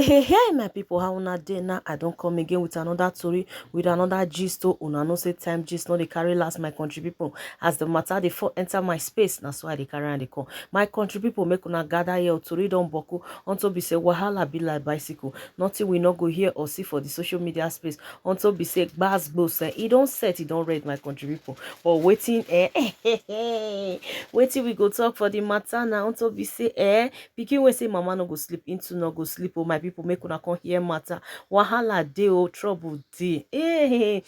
Hey, my people, how una dey now? I don't come again with another story, with another gist. Una no say time gist, no they carry last, my country people. As the matter they for enter my space, that's why they carry and they call. My country people make una gather here to read on boku, until be say wahala be like bicycle. Nothing we not go hear or see for the social media space, until be say bars both say it don't set, it don't read my country people. But waiting, waiting we go talk for the matter now, until be say pikin wey say mama no go sleep into no go sleep. Oh my people, make una come hear matter. Wahala dey, oh, trouble dey.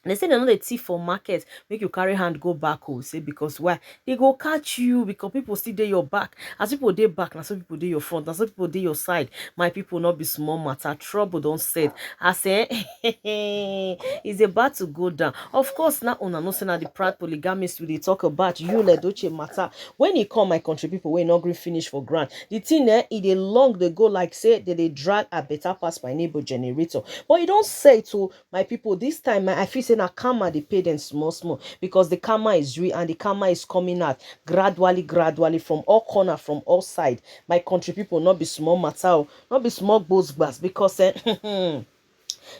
They say they know the thief for market, make you carry hand go back. Oh, say because why? They go catch you because people still dey your back. As people dey back, now some people dey your front, now some people dey your side. My people not be small matter. Trouble don't set. I say it's about to go down. Of course, now una no say na the proud polygamist we dey talk about. You le doche matter. When he come my country people, we not green finish for grant. The thing it dey long they go like say they drag a better pass my neighbor generator. But you don't say to my people this time. I feel say na karma they pay them small because the karma is real and the karma is coming out gradually from all corner, from all side. My country people not be small matter, not be small bones glass because the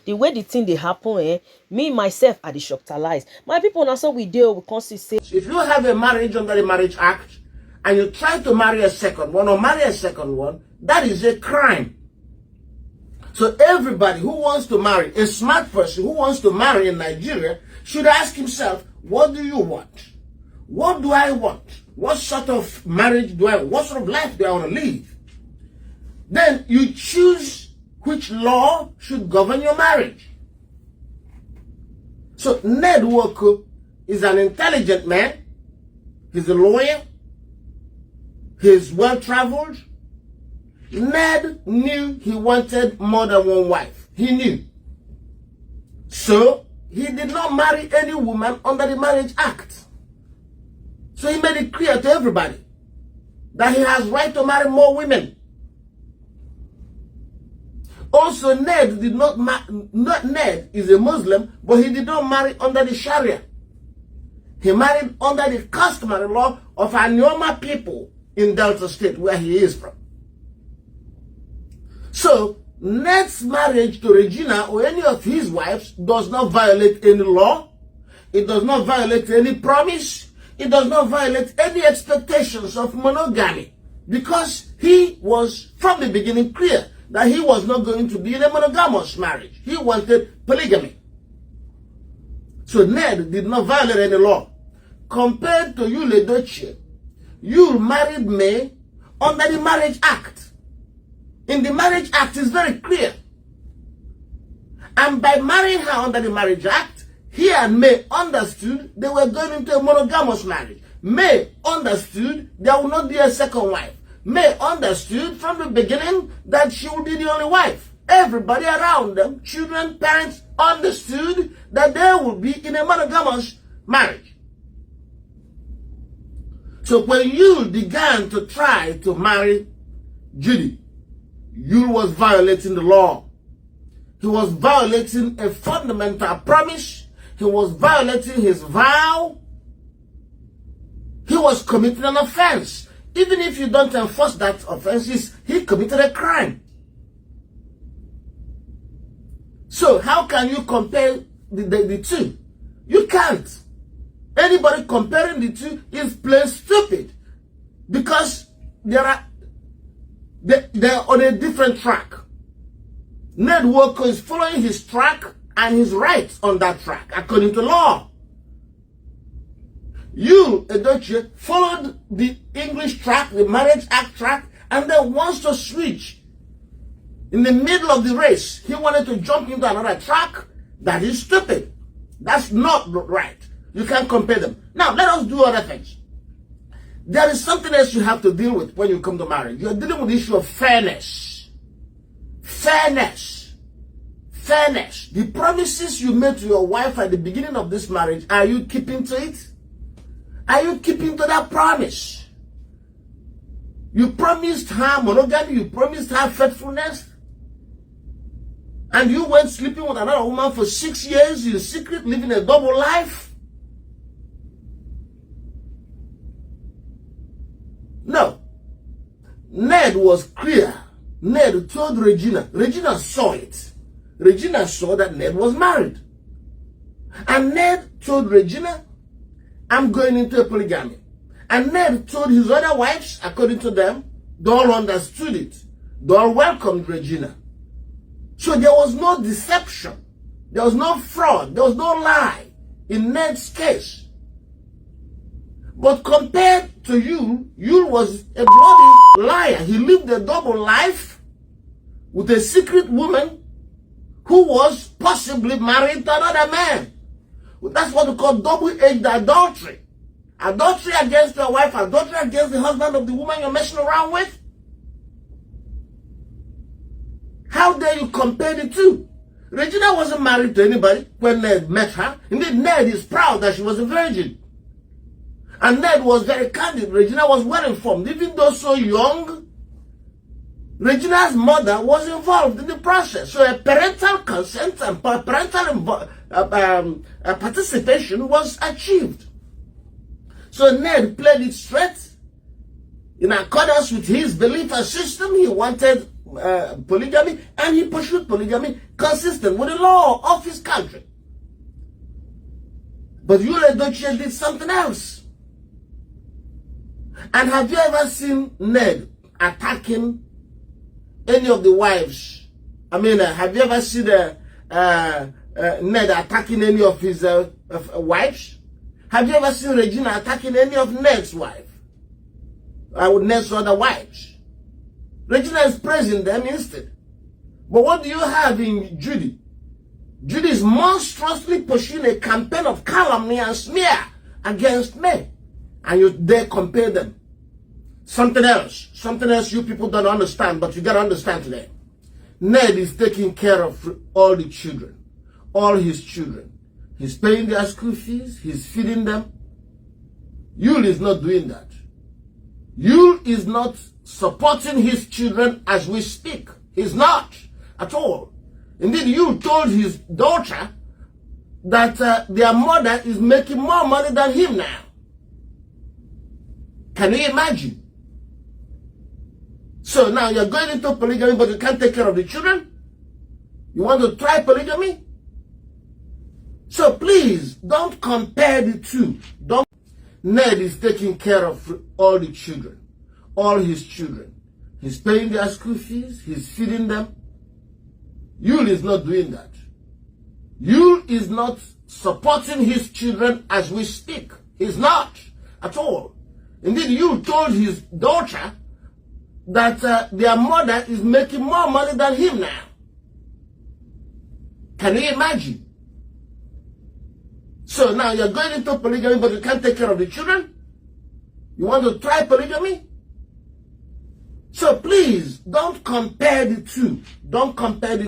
way the thing they happen, me myself I the shocktalize. My people now so we deal we can say. If you have a marriage under the Marriage Act and you try to marry a second one or marry a second one, that is a crime. So everybody who wants to marry, a smart person who wants to marry in Nigeria, should ask himself, what do you want? What do I want? What sort of marriage do I want? What sort of life do I want to live? Then you choose which law should govern your marriage. So Ned Nwokos is an intelligent man. He's a lawyer. He's well-traveled. Ned knew he wanted more than one wife. He knew. So, he did not marry any woman under the Marriage Act. So he made it clear to everybody that he has right to marry more women. Also, Ned did not Ned is a Muslim, but he did not marry under the Sharia. He married under the customary law of Anyoma people in Delta State, where he is from. So, Ned's marriage to Regina or any of his wives does not violate any law. It does not violate any promise. It does not violate any expectations of monogamy. Because he was, from the beginning, clear that he was not going to be in a monogamous marriage. He wanted polygamy. So Ned did not violate any law. Compared to you, Ledoche, you married me under the Marriage Act. In the Marriage Act, it's very clear. And by marrying her under the Marriage Act, he and May understood they were going into a monogamous marriage. May understood there will not be a second wife. May understood from the beginning that she will be the only wife. Everybody around them, children, parents, understood that they will be in a monogamous marriage. So when you began to try to marry Judy, you was violating the law. He was violating a fundamental promise. He was violating his vow. He was committing an offense. Even if you don't enforce that offense, he committed a crime. So how can you compare the two? You can't. Anybody comparing the two is plain stupid. Because they're on a different track. Ned Nwokos is following his track and his rights on that track, according to law. You, Edochie, followed the English track, the Marriage Act track, and then wants to switch. In the middle of the race, he wanted to jump into another track. That is stupid. That's not right. You can't compare them. Now, let us do other things. There is something else you have to deal with when you come to marriage. You're dealing with the issue of fairness. Fairness. The promises you made to your wife at the beginning of this marriage, are you keeping to it? Are you keeping to that promise? You promised her monogamy, you promised her faithfulness, and you went sleeping with another woman for 6 years in secret, living a double life? No. Ned was clear Ned told Regina. Regina saw it. Regina saw that Ned was married. And Ned told Regina, I'm going into a polygamy. And Ned told his other wives, according to them, they all understood it. They all welcomed Regina. So there was no deception. There was no fraud. There was no lie in Ned's case. But compared to Yul was a bloody liar. He lived a double life with a secret woman who was possibly married to another man. That's what we call double-edged adultery. Adultery against your wife, adultery against the husband of the woman you're messing around with. How dare you compare the two? Regina wasn't married to anybody when Ned met her. Indeed, Ned is proud that she was a virgin. And Ned was very candid. Regina was well informed. Even though so young, Regina's mother was involved in the process. So a parental consent and parental participation was achieved. So Ned played it straight. In accordance with his belief and system, he wanted polygamy, and he pursued polygamy consistent with the law of his country. But Yul Edochie did something else. And have you ever seen Ned attacking any of the wives? I mean, have you ever seen Ned attacking any of his wives? Have you ever seen Regina attacking any of Ned's wives? Ned's other wives? Regina is praising them instead. But what do you have in Judy? Judy is monstrously pursuing a campaign of calumny and smear against me. And you dare compare them. Something else you people don't understand, but you got to understand today. Ned is taking care of all the children, all his children. He's paying their school fees, he's feeding them. Yul is not doing that. Yul is not supporting his children as we speak. He's not at all. Indeed, Yul told his daughter that their mother is making more money than him now. Can you imagine? So now you're going into polygamy, but you can't take care of the children? You want to try polygamy? So please, don't compare the two. Ned is taking care of all the children, all his children. He's paying their school fees, he's feeding them. Yul is not doing that. Yul is not supporting his children as we speak. He's not at all. Indeed, Yul told his daughter that their mother is making more money than him now. Can you imagine? So now you're going into polygamy, but you can't take care of the children? You want to try polygamy? So please, don't compare the two. Don't compare the